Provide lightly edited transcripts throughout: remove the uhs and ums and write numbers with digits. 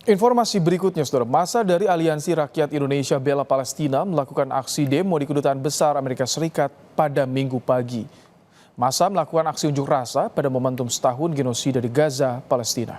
Informasi berikutnya, Saudara. Massa dari Aliansi Rakyat Indonesia Bela Palestina melakukan aksi demo di Kedutaan Besar Amerika Serikat pada Minggu pagi. Massa melakukan aksi unjuk rasa pada momentum setahun genosida di Gaza, Palestina.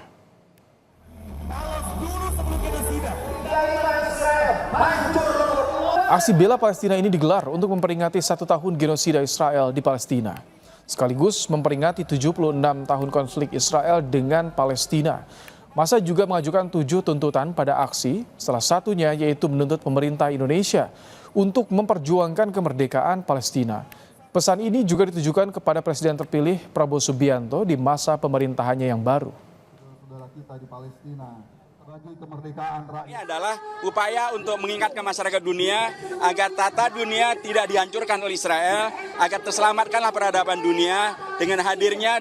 Aksi bela Palestina ini digelar untuk memperingati 1 tahun genosida Israel di Palestina, sekaligus memperingati 76 tahun konflik Israel dengan Palestina. Massa juga mengajukan 7 tuntutan pada aksi, salah satunya yaitu menuntut pemerintah Indonesia untuk memperjuangkan kemerdekaan Palestina. Pesan ini juga ditujukan kepada Presiden terpilih Prabowo Subianto di masa pemerintahannya yang baru. Saudara kita di Palestina, bagi kemerdekaan rakyat. Ini adalah upaya untuk mengingatkan masyarakat dunia agar tata dunia tidak dihancurkan oleh Israel, agar terselamatkanlah peradaban dunia dengan hadirnya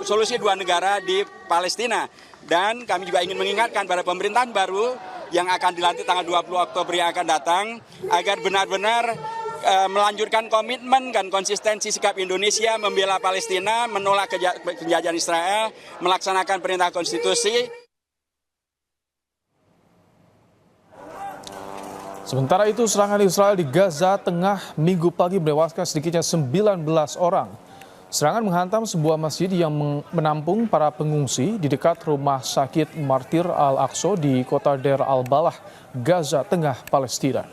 solusi dua negara di Palestina. Dan kami juga ingin mengingatkan pada pemerintahan baru yang akan dilantik tanggal 20 Oktober yang akan datang, agar benar-benar melanjutkan komitmen dan konsistensi sikap Indonesia membela Palestina, menolak penjajahan Israel, melaksanakan perintah konstitusi. Sementara itu, serangan Israel di Gaza Tengah Minggu pagi menewaskan sedikitnya 19 orang. Serangan menghantam sebuah masjid yang menampung para pengungsi di dekat rumah sakit Martir Al-Aqsa di kota Deir al-Balah, Gaza Tengah, Palestina.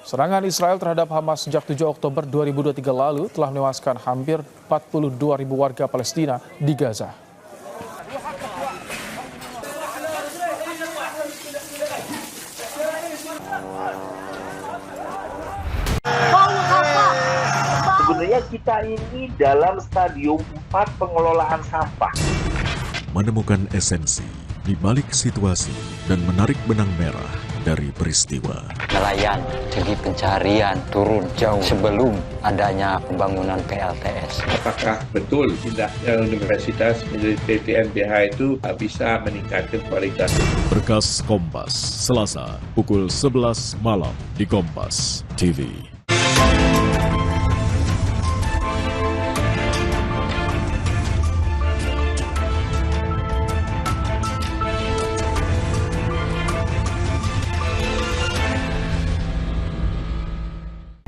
Serangan Israel terhadap Hamas sejak 7 Oktober 2023 lalu telah menewaskan hampir 42.000 warga Palestina di Gaza. Sebenarnya kita ini dalam stadium 4 pengelolaan sampah. Menemukan esensi di balik situasi dan menarik benang merah dari peristiwa. Nelayan segi pencarian turun jauh sebelum adanya pembangunan PLTS. Apakah betul pindahnya universitas menjadi PTNBH itu bisa meningkatkan kualitas? Berkas Kompas, Selasa, pukul 11 malam di Kompas TV.